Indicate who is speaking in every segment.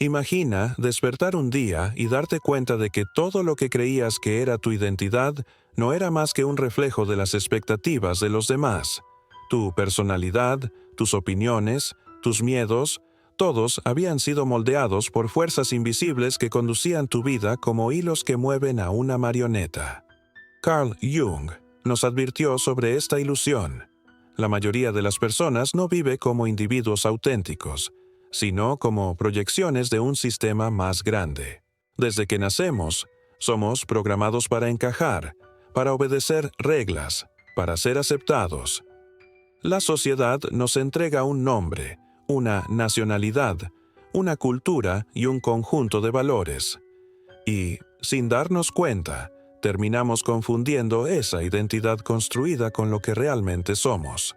Speaker 1: Imagina despertar un día y darte cuenta de que todo lo que creías que era tu identidad no era más que un reflejo de las expectativas de los demás. Tu personalidad, tus opiniones, tus miedos, todos habían sido moldeados por fuerzas invisibles que conducían tu vida como hilos que mueven a una marioneta. Carl Jung nos advirtió sobre esta ilusión. La mayoría de las personas no vive como individuos auténticos, sino como proyecciones de un sistema más grande. Desde que nacemos, somos programados para encajar, para obedecer reglas, para ser aceptados. La sociedad nos entrega un nombre, una nacionalidad, una cultura y un conjunto de valores. Y, sin darnos cuenta, terminamos confundiendo esa identidad construida con lo que realmente somos.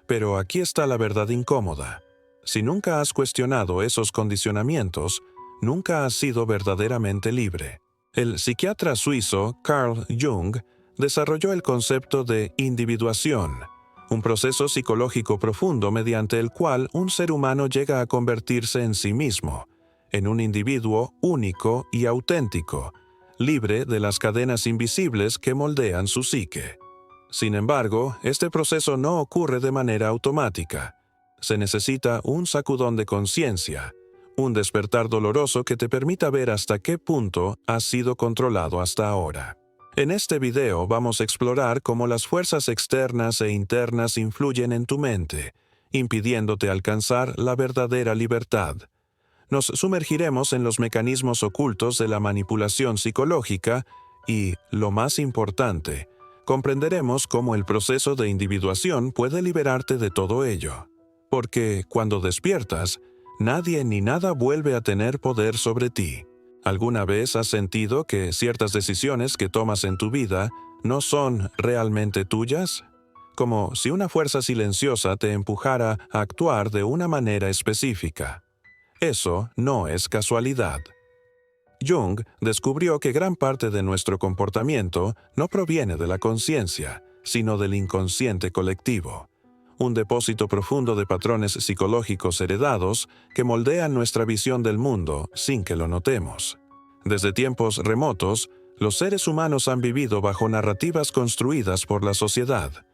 Speaker 1: Pero aquí está la verdad incómoda. Si nunca has cuestionado esos condicionamientos, nunca has sido verdaderamente libre. El psiquiatra suizo Carl Jung desarrolló el concepto de individuación, un proceso psicológico profundo mediante el cual un ser humano llega a convertirse en sí mismo, en un individuo único y auténtico, libre de las cadenas invisibles que moldean su psique. Sin embargo, este proceso no ocurre de manera automática. Se necesita un sacudón de conciencia, un despertar doloroso que te permita ver hasta qué punto has sido controlado hasta ahora. En este video vamos a explorar cómo las fuerzas externas e internas influyen en tu mente, impidiéndote alcanzar la verdadera libertad. Nos sumergiremos en los mecanismos ocultos de la manipulación psicológica y, lo más importante, comprenderemos cómo el proceso de individuación puede liberarte de todo ello. Porque cuando despiertas, nadie ni nada vuelve a tener poder sobre ti. ¿Alguna vez has sentido que ciertas decisiones que tomas en tu vida no son realmente tuyas? Como si una fuerza silenciosa te empujara a actuar de una manera específica. Eso no es casualidad. Jung descubrió que gran parte de nuestro comportamiento no proviene de la conciencia, sino del inconsciente colectivo, un depósito profundo de patrones psicológicos heredados que moldean nuestra visión del mundo sin que lo notemos. Desde tiempos remotos, los seres humanos han vivido bajo narrativas construidas por la sociedad.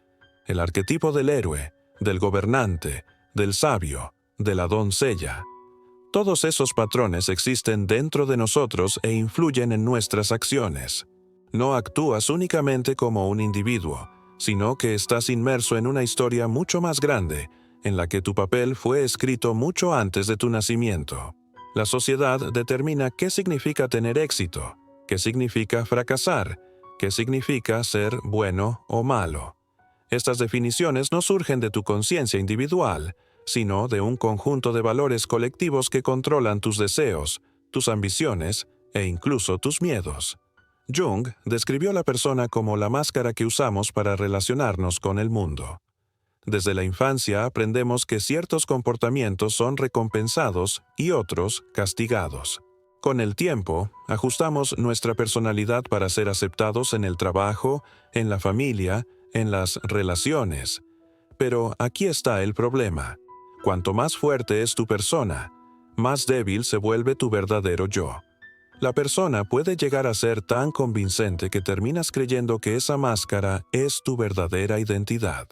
Speaker 1: El arquetipo del héroe, del gobernante, del sabio, de la doncella. Todos esos patrones existen dentro de nosotros e influyen en nuestras acciones. No actúas únicamente como un individuo, sino que estás inmerso en una historia mucho más grande, en la que tu papel fue escrito mucho antes de tu nacimiento. La sociedad determina qué significa tener éxito, qué significa fracasar, qué significa ser bueno o malo. Estas definiciones no surgen de tu conciencia individual, sino de un conjunto de valores colectivos que controlan tus deseos, tus ambiciones e incluso tus miedos. Jung describió a la persona como la máscara que usamos para relacionarnos con el mundo. Desde la infancia aprendemos que ciertos comportamientos son recompensados y otros castigados. Con el tiempo, ajustamos nuestra personalidad para ser aceptados en el trabajo, en la familia, en las relaciones. Pero aquí está el problema. Cuanto más fuerte es tu persona, más débil se vuelve tu verdadero yo. La persona puede llegar a ser tan convincente que terminas creyendo que esa máscara es tu verdadera identidad.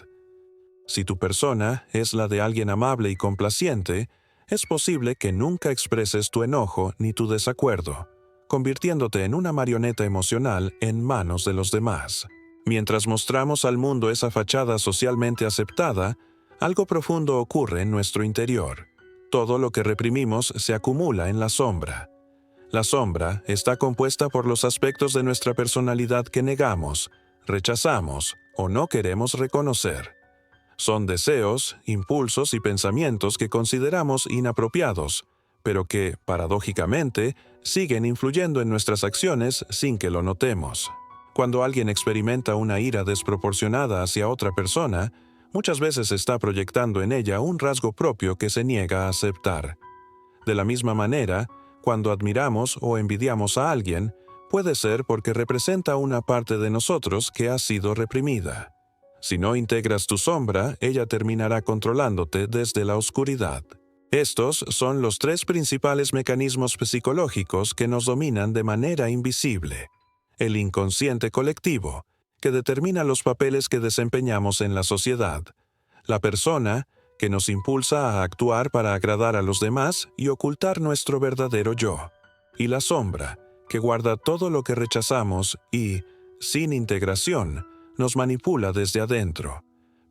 Speaker 1: Si tu persona es la de alguien amable y complaciente, es posible que nunca expreses tu enojo ni tu desacuerdo, convirtiéndote en una marioneta emocional en manos de los demás. Mientras mostramos al mundo esa fachada socialmente aceptada, algo profundo ocurre en nuestro interior. Todo lo que reprimimos se acumula en la sombra. La sombra está compuesta por los aspectos de nuestra personalidad que negamos, rechazamos o no queremos reconocer. Son deseos, impulsos y pensamientos que consideramos inapropiados, pero que, paradójicamente, siguen influyendo en nuestras acciones sin que lo notemos. Cuando alguien experimenta una ira desproporcionada hacia otra persona, muchas veces está proyectando en ella un rasgo propio que se niega a aceptar. De la misma manera, cuando admiramos o envidiamos a alguien, puede ser porque representa una parte de nosotros que ha sido reprimida. Si no integras tu sombra, ella terminará controlándote desde la oscuridad. Estos son los tres principales mecanismos psicológicos que nos dominan de manera invisible. El inconsciente colectivo, que determina los papeles que desempeñamos en la sociedad. La persona, que nos impulsa a actuar para agradar a los demás y ocultar nuestro verdadero yo. Y la sombra, que guarda todo lo que rechazamos y, sin integración, nos manipula desde adentro.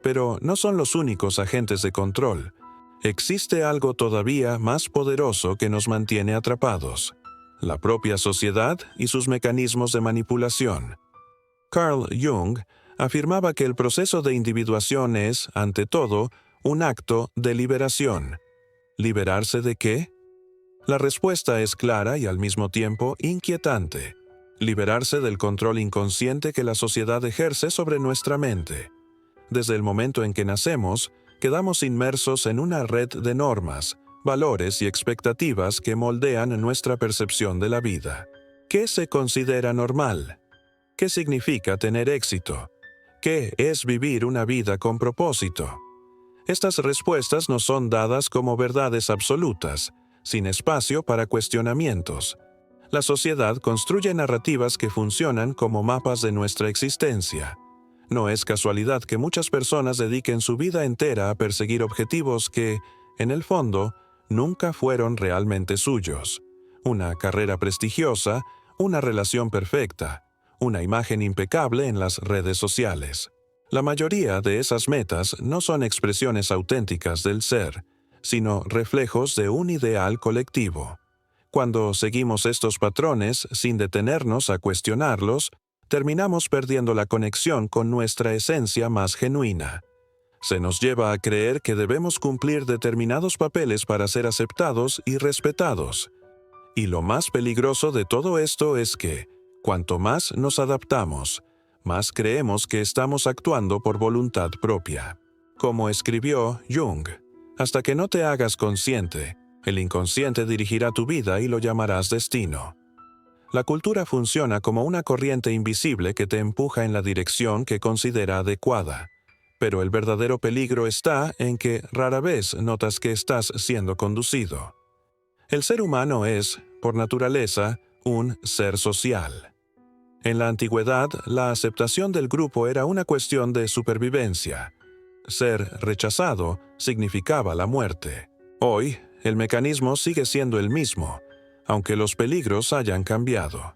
Speaker 1: Pero no son los únicos agentes de control. Existe algo todavía más poderoso que nos mantiene atrapados: la propia sociedad y sus mecanismos de manipulación. Carl Jung afirmaba que el proceso de individuación es, ante todo, un acto de liberación. ¿Liberarse de qué? La respuesta es clara y al mismo tiempo inquietante. Liberarse del control inconsciente que la sociedad ejerce sobre nuestra mente. Desde el momento en que nacemos, quedamos inmersos en una red de normas, valores y expectativas que moldean nuestra percepción de la vida. ¿Qué se considera normal? ¿Qué significa tener éxito? ¿Qué es vivir una vida con propósito? Estas respuestas nos son dadas como verdades absolutas, sin espacio para cuestionamientos. La sociedad construye narrativas que funcionan como mapas de nuestra existencia. No es casualidad que muchas personas dediquen su vida entera a perseguir objetivos que, en el fondo, nunca fueron realmente suyos. Una carrera prestigiosa, una relación perfecta, una imagen impecable en las redes sociales. La mayoría de esas metas no son expresiones auténticas del ser, sino reflejos de un ideal colectivo. Cuando seguimos estos patrones sin detenernos a cuestionarlos, terminamos perdiendo la conexión con nuestra esencia más genuina. Se nos lleva a creer que debemos cumplir determinados papeles para ser aceptados y respetados. Y lo más peligroso de todo esto es que, cuanto más nos adaptamos, más creemos que estamos actuando por voluntad propia. Como escribió Jung, hasta que no te hagas consciente, el inconsciente dirigirá tu vida y lo llamarás destino. La cultura funciona como una corriente invisible que te empuja en la dirección que considera adecuada. Pero el verdadero peligro está en que rara vez notas que estás siendo conducido. El ser humano es, por naturaleza, un ser social. En la antigüedad, la aceptación del grupo era una cuestión de supervivencia. Ser rechazado significaba la muerte. Hoy, el mecanismo sigue siendo el mismo, aunque los peligros hayan cambiado.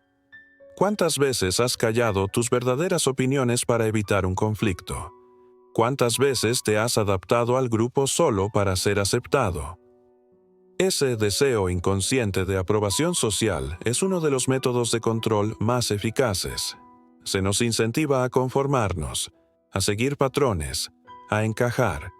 Speaker 1: ¿Cuántas veces has callado tus verdaderas opiniones para evitar un conflicto? ¿Cuántas veces te has adaptado al grupo solo para ser aceptado? Ese deseo inconsciente de aprobación social es uno de los métodos de control más eficaces. Se nos incentiva a conformarnos, a seguir patrones, a encajar.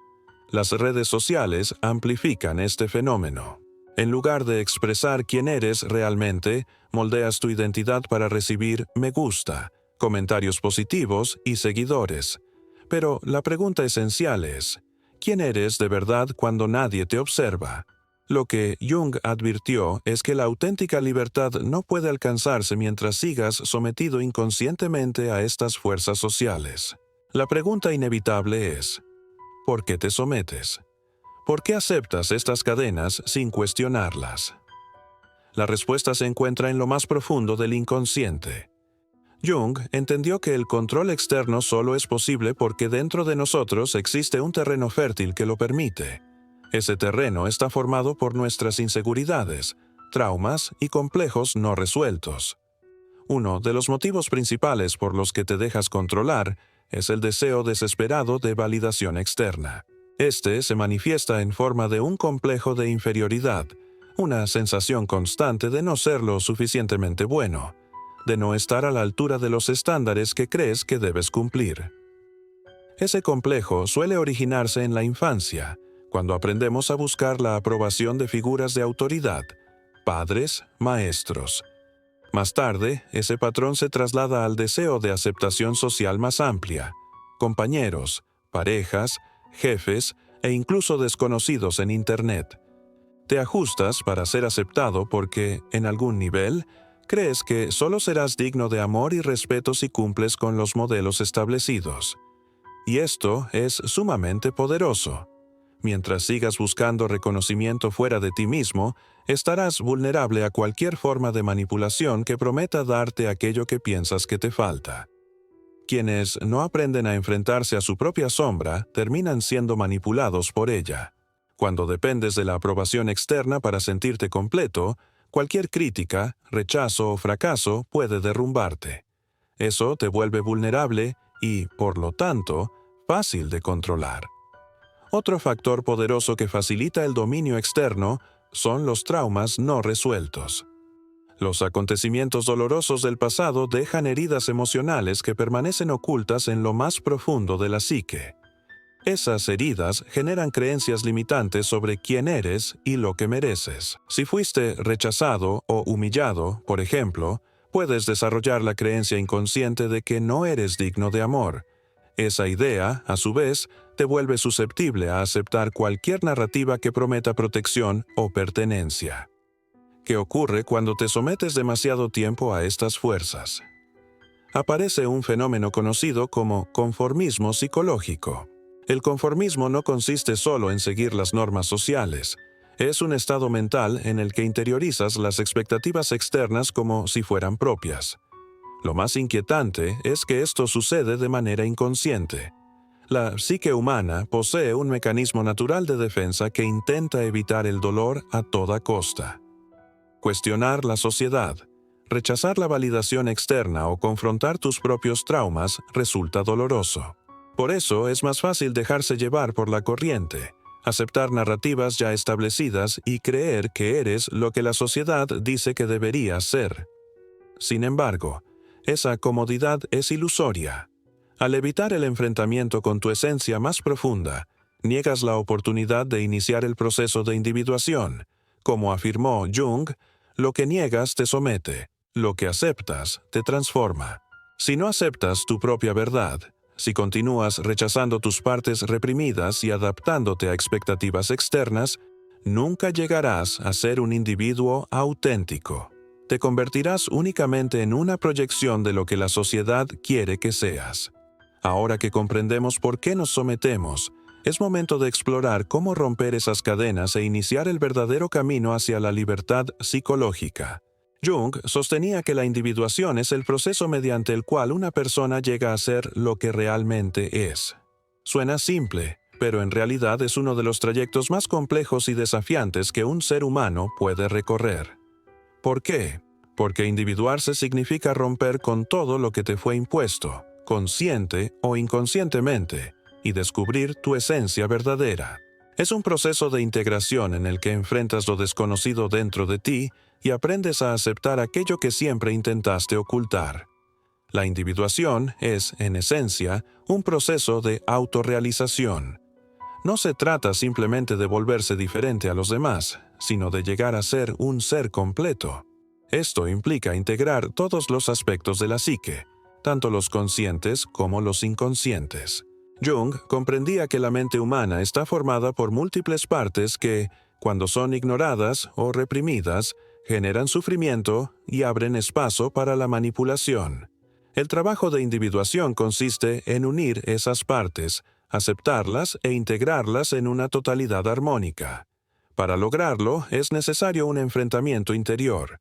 Speaker 1: Las redes sociales amplifican este fenómeno. En lugar de expresar quién eres realmente, moldeas tu identidad para recibir me gusta, comentarios positivos y seguidores. Pero la pregunta esencial es, ¿quién eres de verdad cuando nadie te observa? Lo que Jung advirtió es que la auténtica libertad no puede alcanzarse mientras sigas sometido inconscientemente a estas fuerzas sociales. La pregunta inevitable es, ¿por qué te sometes? ¿Por qué aceptas estas cadenas sin cuestionarlas? La respuesta se encuentra en lo más profundo del inconsciente. Jung entendió que el control externo solo es posible porque dentro de nosotros existe un terreno fértil que lo permite. Ese terreno está formado por nuestras inseguridades, traumas y complejos no resueltos. Uno de los motivos principales por los que te dejas controlar es el deseo desesperado de validación externa. Este se manifiesta en forma de un complejo de inferioridad, una sensación constante de no ser lo suficientemente bueno, de no estar a la altura de los estándares que crees que debes cumplir. Ese complejo suele originarse en la infancia, cuando aprendemos a buscar la aprobación de figuras de autoridad, padres, maestros. Más tarde, ese patrón se traslada al deseo de aceptación social más amplia, compañeros, parejas, jefes e incluso desconocidos en Internet. Te ajustas para ser aceptado porque, en algún nivel, crees que solo serás digno de amor y respeto si cumples con los modelos establecidos. Y esto es sumamente poderoso. Mientras sigas buscando reconocimiento fuera de ti mismo, estarás vulnerable a cualquier forma de manipulación que prometa darte aquello que piensas que te falta. Quienes no aprenden a enfrentarse a su propia sombra terminan siendo manipulados por ella. Cuando dependes de la aprobación externa para sentirte completo, cualquier crítica, rechazo o fracaso puede derrumbarte. Eso te vuelve vulnerable y, por lo tanto, fácil de controlar. Otro factor poderoso que facilita el dominio externo son los traumas no resueltos. Los acontecimientos dolorosos del pasado dejan heridas emocionales que permanecen ocultas en lo más profundo de la psique. Esas heridas generan creencias limitantes sobre quién eres y lo que mereces. Si fuiste rechazado o humillado, por ejemplo, puedes desarrollar la creencia inconsciente de que no eres digno de amor. Esa idea, a su vez, te vuelve susceptible a aceptar cualquier narrativa que prometa protección o pertenencia. ¿Qué ocurre cuando te sometes demasiado tiempo a estas fuerzas? Aparece un fenómeno conocido como conformismo psicológico. El conformismo no consiste solo en seguir las normas sociales. Es un estado mental en el que interiorizas las expectativas externas como si fueran propias. Lo más inquietante es que esto sucede de manera inconsciente. La psique humana posee un mecanismo natural de defensa que intenta evitar el dolor a toda costa. Cuestionar la sociedad, rechazar la validación externa o confrontar tus propios traumas resulta doloroso. Por eso es más fácil dejarse llevar por la corriente, aceptar narrativas ya establecidas y creer que eres lo que la sociedad dice que deberías ser. Sin embargo, esa comodidad es ilusoria. Al evitar el enfrentamiento con tu esencia más profunda, niegas la oportunidad de iniciar el proceso de individuación. Como afirmó Jung, lo que niegas te somete, lo que aceptas te transforma. Si no aceptas tu propia verdad, si continúas rechazando tus partes reprimidas y adaptándote a expectativas externas, nunca llegarás a ser un individuo auténtico. Te convertirás únicamente en una proyección de lo que la sociedad quiere que seas. Ahora que comprendemos por qué nos sometemos, es momento de explorar cómo romper esas cadenas e iniciar el verdadero camino hacia la libertad psicológica. Jung sostenía que la individuación es el proceso mediante el cual una persona llega a ser lo que realmente es. Suena simple, pero en realidad es uno de los trayectos más complejos y desafiantes que un ser humano puede recorrer. ¿Por qué? Porque individuarse significa romper con todo lo que te fue impuesto, consciente o inconscientemente, y descubrir tu esencia verdadera. Es un proceso de integración en el que enfrentas lo desconocido dentro de ti y aprendes a aceptar aquello que siempre intentaste ocultar. La individuación es, en esencia, un proceso de autorrealización. No se trata simplemente de volverse diferente a los demás, sino de llegar a ser un ser completo. Esto implica integrar todos los aspectos de la psique, tanto los conscientes como los inconscientes. Jung comprendía que la mente humana está formada por múltiples partes que, cuando son ignoradas o reprimidas, generan sufrimiento y abren espacio para la manipulación. El trabajo de individuación consiste en unir esas partes, aceptarlas e integrarlas en una totalidad armónica. Para lograrlo, es necesario un enfrentamiento interior.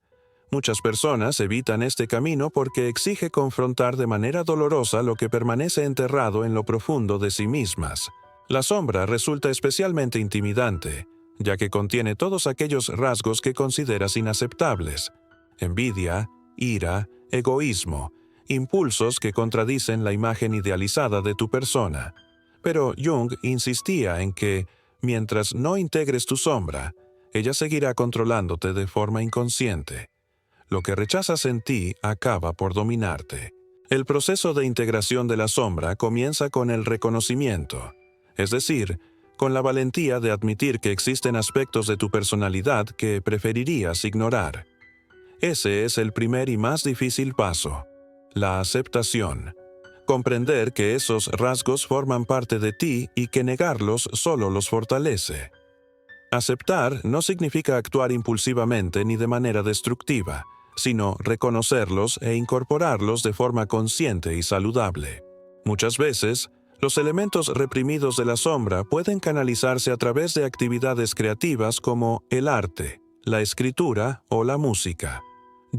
Speaker 1: Muchas personas evitan este camino porque exige confrontar de manera dolorosa lo que permanece enterrado en lo profundo de sí mismas. La sombra resulta especialmente intimidante, ya que contiene todos aquellos rasgos que consideras inaceptables: envidia, ira, egoísmo, impulsos que contradicen la imagen idealizada de tu persona. Pero Jung insistía en que, mientras no integres tu sombra, ella seguirá controlándote de forma inconsciente. Lo que rechazas en ti acaba por dominarte. El proceso de integración de la sombra comienza con el reconocimiento, es decir, con la valentía de admitir que existen aspectos de tu personalidad que preferirías ignorar. Ese es el primer y más difícil paso, la aceptación. Comprender que esos rasgos forman parte de ti y que negarlos solo los fortalece. Aceptar no significa actuar impulsivamente ni de manera destructiva, sino reconocerlos e incorporarlos de forma consciente y saludable. Muchas veces, Los elementos reprimidos de la sombra pueden canalizarse a través de actividades creativas como el arte, la escritura o la música.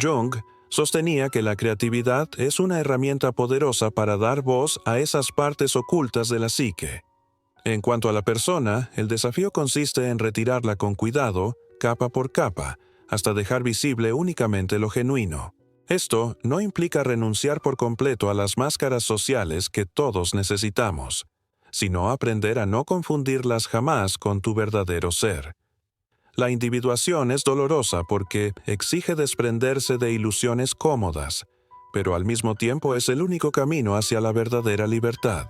Speaker 1: Jung sostenía que la creatividad es una herramienta poderosa para dar voz a esas partes ocultas de la psique. En cuanto a la persona, el desafío consiste en retirarla con cuidado, capa por capa, hasta dejar visible únicamente lo genuino. Esto no implica renunciar por completo a las máscaras sociales que todos necesitamos, sino aprender a no confundirlas jamás con tu verdadero ser. La individuación es dolorosa porque exige desprenderse de ilusiones cómodas, pero al mismo tiempo es el único camino hacia la verdadera libertad.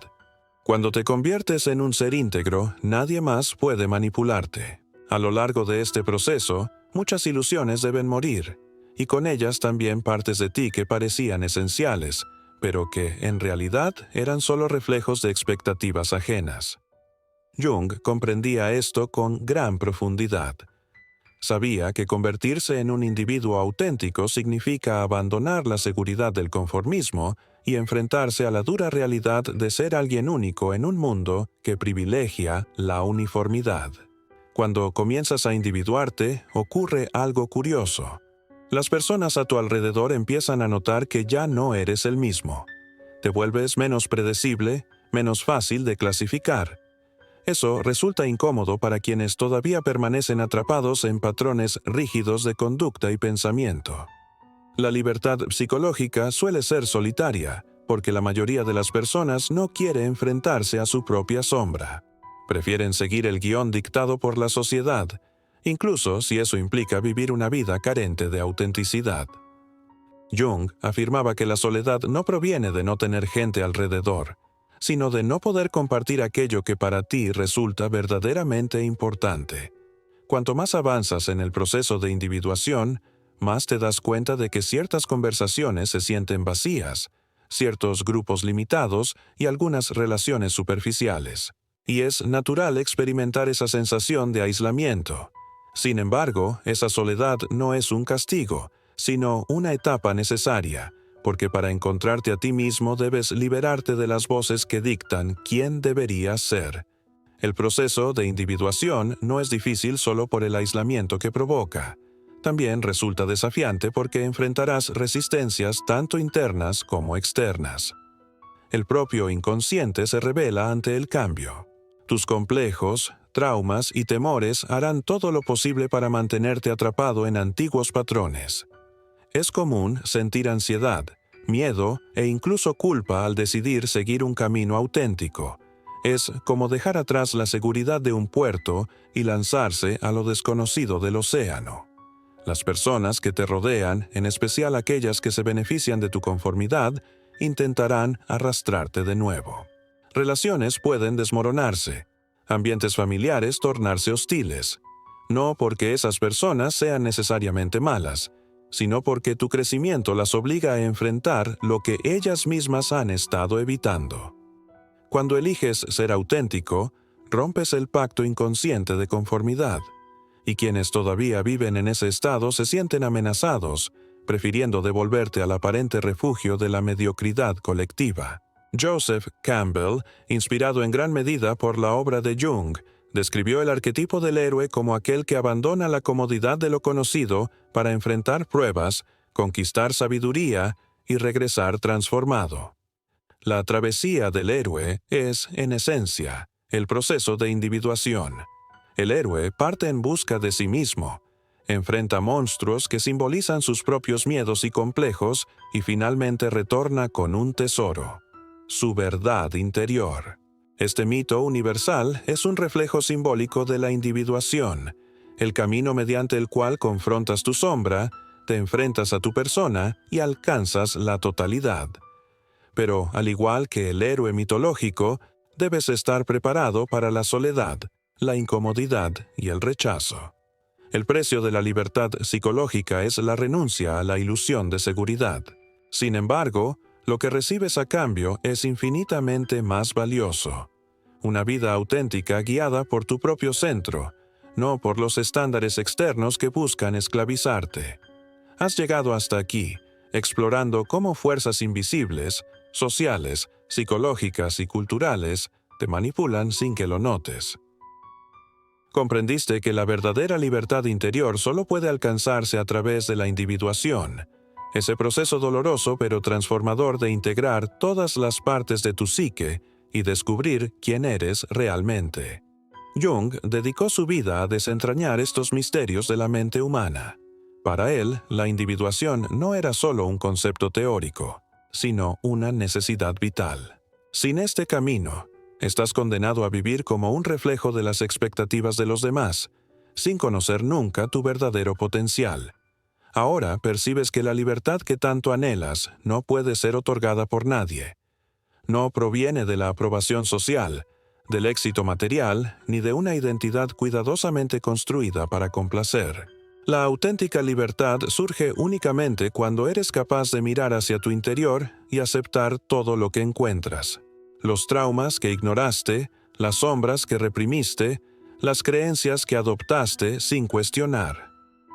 Speaker 1: Cuando te conviertes en un ser íntegro, nadie más puede manipularte. A lo largo de este proceso, muchas ilusiones deben morir, y con ellas también partes de ti que parecían esenciales, pero que, en realidad, eran solo reflejos de expectativas ajenas. Jung comprendía esto con gran profundidad. Sabía que convertirse en un individuo auténtico significa abandonar la seguridad del conformismo y enfrentarse a la dura realidad de ser alguien único en un mundo que privilegia la uniformidad. Cuando comienzas a individuarte, ocurre algo curioso. Las personas a tu alrededor empiezan a notar que ya no eres el mismo. Te vuelves menos predecible, menos fácil de clasificar. Eso resulta incómodo para quienes todavía permanecen atrapados en patrones rígidos de conducta y pensamiento. La libertad psicológica suele ser solitaria, porque la mayoría de las personas no quiere enfrentarse a su propia sombra. Prefieren seguir el guión dictado por la sociedad, incluso si eso implica vivir una vida carente de autenticidad. Jung afirmaba que la soledad no proviene de no tener gente alrededor, sino de no poder compartir aquello que para ti resulta verdaderamente importante. Cuanto más avanzas en el proceso de individuación, más te das cuenta de que ciertas conversaciones se sienten vacías, ciertos grupos limitados y algunas relaciones superficiales. Y es natural experimentar esa sensación de aislamiento. Sin embargo, esa soledad no es un castigo, sino una etapa necesaria, porque para encontrarte a ti mismo debes liberarte de las voces que dictan quién deberías ser. El proceso de individuación no es difícil solo por el aislamiento que provoca. También resulta desafiante porque enfrentarás resistencias tanto internas como externas. El propio inconsciente se revela ante el cambio. Tus complejos, traumas y temores harán todo lo posible para mantenerte atrapado en antiguos patrones. Es común sentir ansiedad, miedo e incluso culpa al decidir seguir un camino auténtico. Es como dejar atrás la seguridad de un puerto y lanzarse a lo desconocido del océano. Las personas que te rodean, en especial aquellas que se benefician de tu conformidad, intentarán arrastrarte de nuevo. Relaciones pueden desmoronarse, ambientes familiares tornarse hostiles, no porque esas personas sean necesariamente malas, sino porque tu crecimiento las obliga a enfrentar lo que ellas mismas han estado evitando. Cuando eliges ser auténtico, rompes el pacto inconsciente de conformidad, y quienes todavía viven en ese estado se sienten amenazados, prefiriendo devolverte al aparente refugio de la mediocridad colectiva. Joseph Campbell, inspirado en gran medida por la obra de Jung, describió el arquetipo del héroe como aquel que abandona la comodidad de lo conocido para enfrentar pruebas, conquistar sabiduría y regresar transformado. La travesía del héroe es, en esencia, el proceso de individuación. El héroe parte en busca de sí mismo, enfrenta monstruos que simbolizan sus propios miedos y complejos y finalmente retorna con un tesoro, su verdad interior. Este mito universal es un reflejo simbólico de la individuación, el camino mediante el cual confrontas tu sombra, te enfrentas a tu persona y alcanzas la totalidad. Pero, al igual que el héroe mitológico, debes estar preparado para la soledad, la incomodidad y el rechazo. El precio de la libertad psicológica es la renuncia a la ilusión de seguridad. Sin embargo, lo que recibes a cambio es infinitamente más valioso. Una vida auténtica guiada por tu propio centro, no por los estándares externos que buscan esclavizarte. Has llegado hasta aquí, explorando cómo fuerzas invisibles, sociales, psicológicas y culturales te manipulan sin que lo notes. Comprendiste que la verdadera libertad interior solo puede alcanzarse a través de la individuación, ese proceso doloroso pero transformador de integrar todas las partes de tu psique y descubrir quién eres realmente. Jung dedicó su vida a desentrañar estos misterios de la mente humana. Para él, la individuación no era solo un concepto teórico, sino una necesidad vital. Sin este camino, estás condenado a vivir como un reflejo de las expectativas de los demás, sin conocer nunca tu verdadero potencial. Ahora percibes que la libertad que tanto anhelas no puede ser otorgada por nadie. No proviene de la aprobación social, del éxito material, ni de una identidad cuidadosamente construida para complacer. La auténtica libertad surge únicamente cuando eres capaz de mirar hacia tu interior y aceptar todo lo que encuentras. Los traumas que ignoraste, las sombras que reprimiste, las creencias que adoptaste sin cuestionar.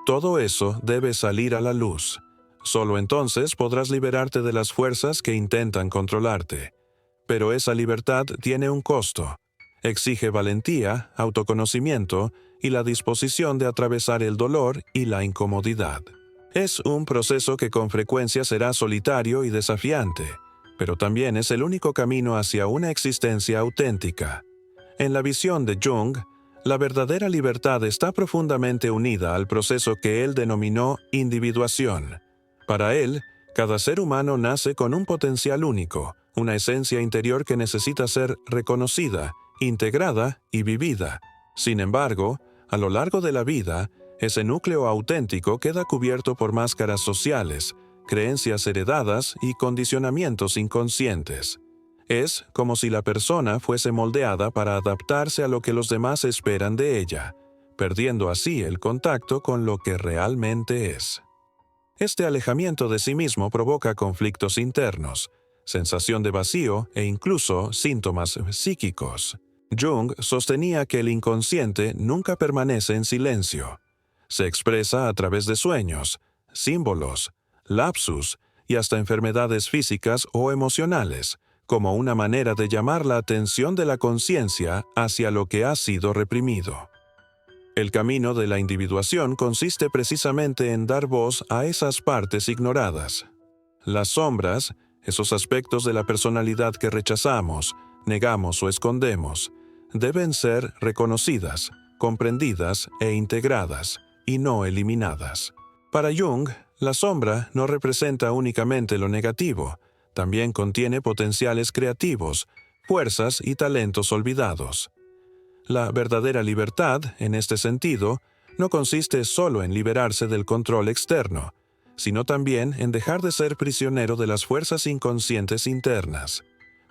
Speaker 1: Todo eso debe salir a la luz. Solo entonces podrás liberarte de las fuerzas que intentan controlarte. Pero esa libertad tiene un costo. Exige valentía, autoconocimiento y la disposición de atravesar el dolor y la incomodidad. Es un proceso que con frecuencia será solitario y desafiante, pero también es el único camino hacia una existencia auténtica. En la visión de Jung, la verdadera libertad está profundamente unida al proceso que él denominó individuación. Para él, cada ser humano nace con un potencial único, una esencia interior que necesita ser reconocida, integrada y vivida. Sin embargo, a lo largo de la vida, ese núcleo auténtico queda cubierto por máscaras sociales, creencias heredadas y condicionamientos inconscientes. Es como si la persona fuese moldeada para adaptarse a lo que los demás esperan de ella, perdiendo así el contacto con lo que realmente es. Este alejamiento de sí mismo provoca conflictos internos, sensación de vacío e incluso síntomas psíquicos. Jung sostenía que el inconsciente nunca permanece en silencio. Se expresa a través de sueños, símbolos, lapsus y hasta enfermedades físicas o emocionales, como una manera de llamar la atención de la conciencia hacia lo que ha sido reprimido. El camino de la individuación consiste precisamente en dar voz a esas partes ignoradas. Las sombras, esos aspectos de la personalidad que rechazamos, negamos o escondemos, deben ser reconocidas, comprendidas e integradas, y no eliminadas. Para Jung, la sombra no representa únicamente lo negativo, también contiene potenciales creativos, fuerzas y talentos olvidados. La verdadera libertad, en este sentido, no consiste solo en liberarse del control externo, sino también en dejar de ser prisionero de las fuerzas inconscientes internas.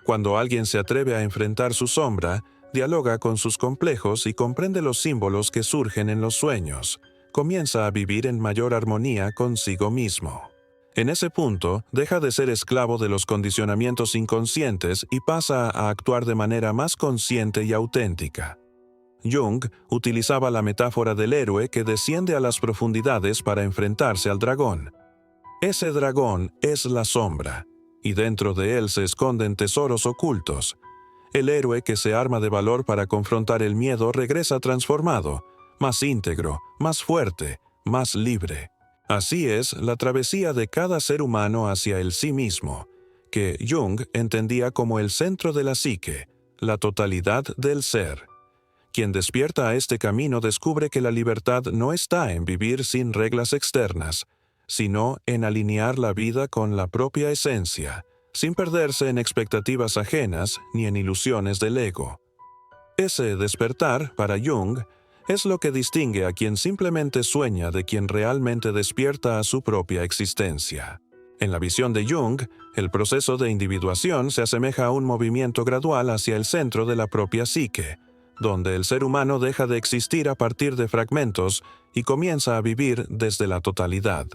Speaker 1: Cuando alguien se atreve a enfrentar su sombra, dialoga con sus complejos y comprende los símbolos que surgen en los sueños, comienza a vivir en mayor armonía consigo mismo. En ese punto, deja de ser esclavo de los condicionamientos inconscientes y pasa a actuar de manera más consciente y auténtica. Jung utilizaba la metáfora del héroe que desciende a las profundidades para enfrentarse al dragón. Ese dragón es la sombra, y dentro de él se esconden tesoros ocultos. El héroe que se arma de valor para confrontar el miedo regresa transformado, más íntegro, más fuerte, más libre. Así es la travesía de cada ser humano hacia el sí mismo, que Jung entendía como el centro de la psique, la totalidad del ser. Quien despierta a este camino descubre que la libertad no está en vivir sin reglas externas, sino en alinear la vida con la propia esencia, sin perderse en expectativas ajenas ni en ilusiones del ego. Ese despertar, para Jung, es lo que distingue a quien simplemente sueña de quien realmente despierta a su propia existencia. En la visión de Jung, el proceso de individuación se asemeja a un movimiento gradual hacia el centro de la propia psique, donde el ser humano deja de existir a partir de fragmentos y comienza a vivir desde la totalidad.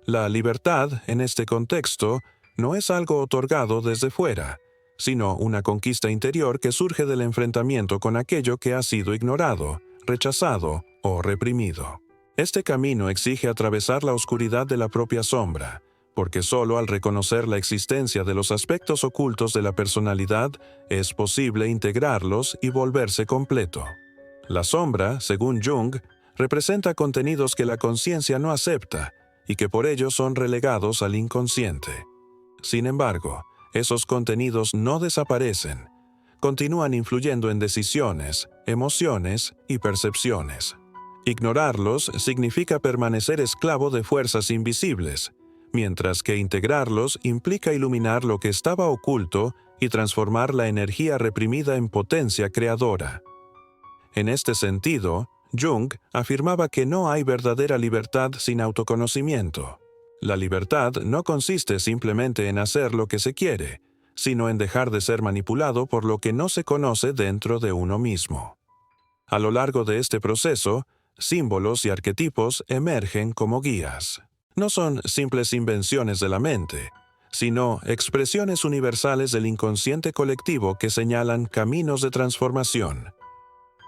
Speaker 1: La libertad, en este contexto, no es algo otorgado desde fuera, sino una conquista interior que surge del enfrentamiento con aquello que ha sido ignorado, rechazado o reprimido. Este camino exige atravesar la oscuridad de la propia sombra, porque solo al reconocer la existencia de los aspectos ocultos de la personalidad es posible integrarlos y volverse completo. La sombra, según Jung, representa contenidos que la conciencia no acepta y que por ello son relegados al inconsciente. Sin embargo, esos contenidos no desaparecen, continúan influyendo en decisiones, emociones y percepciones. Ignorarlos significa permanecer esclavo de fuerzas invisibles, mientras que integrarlos implica iluminar lo que estaba oculto y transformar la energía reprimida en potencia creadora. En este sentido, Jung afirmaba que no hay verdadera libertad sin autoconocimiento. La libertad no consiste simplemente en hacer lo que se quiere, sino en dejar de ser manipulado por lo que no se conoce dentro de uno mismo. A lo largo de este proceso, símbolos y arquetipos emergen como guías. No son simples invenciones de la mente, sino expresiones universales del inconsciente colectivo que señalan caminos de transformación.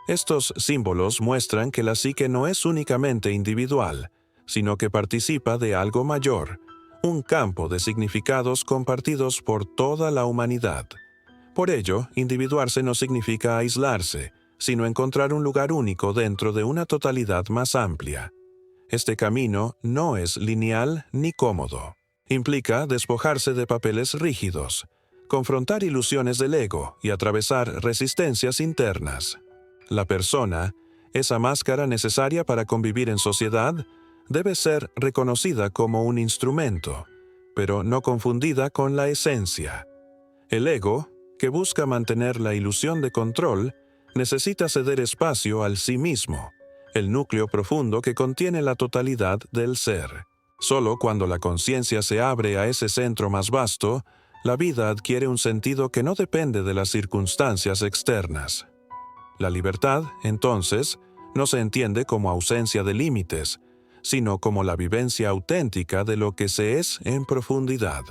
Speaker 1: Estos símbolos muestran que la psique no es únicamente individual, sino que participa de algo mayor, un campo de significados compartidos por toda la humanidad. Por ello, individuarse no significa aislarse, sino encontrar un lugar único dentro de una totalidad más amplia. Este camino no es lineal ni cómodo. Implica despojarse de papeles rígidos, confrontar ilusiones del ego y atravesar resistencias internas. La persona, esa máscara necesaria para convivir en sociedad, debe ser reconocida como un instrumento, pero no confundida con la esencia. El ego, que busca mantener la ilusión de control, necesita ceder espacio al sí mismo, el núcleo profundo que contiene la totalidad del ser. Solo cuando la conciencia se abre a ese centro más vasto, la vida adquiere un sentido que no depende de las circunstancias externas. La libertad, entonces, no se entiende como ausencia de límites, sino como la vivencia auténtica de lo que se es en profundidad.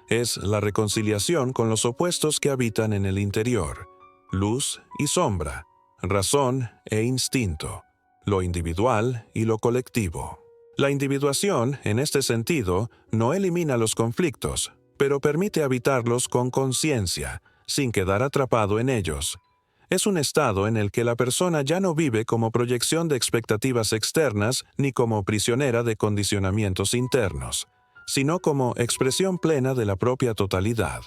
Speaker 1: Es la reconciliación con los opuestos que habitan en el interior, luz y sombra, razón e instinto, lo individual y lo colectivo. La individuación, en este sentido, no elimina los conflictos, pero permite habitarlos con conciencia, sin quedar atrapado en ellos. Es un estado en el que la persona ya no vive como proyección de expectativas externas ni como prisionera de condicionamientos internos, sino como expresión plena de la propia totalidad.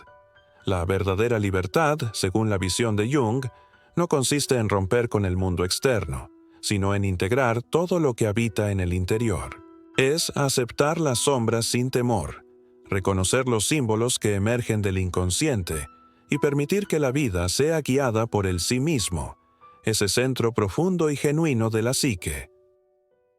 Speaker 1: La verdadera libertad, según la visión de Jung, no consiste en romper con el mundo externo, sino en integrar todo lo que habita en el interior. Es aceptar las sombras sin temor, reconocer los símbolos que emergen del inconsciente, y permitir que la vida sea guiada por el sí mismo, ese centro profundo y genuino de la psique.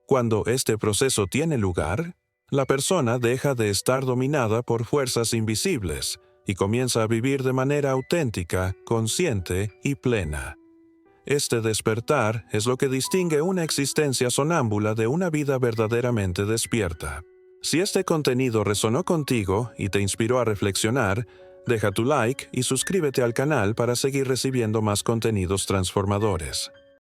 Speaker 1: Cuando este proceso tiene lugar, la persona deja de estar dominada por fuerzas invisibles y comienza a vivir de manera auténtica, consciente y plena. Este despertar es lo que distingue una existencia sonámbula de una vida verdaderamente despierta. Si este contenido resonó contigo y te inspiró a reflexionar, deja tu like y suscríbete al canal para seguir recibiendo más contenidos transformadores.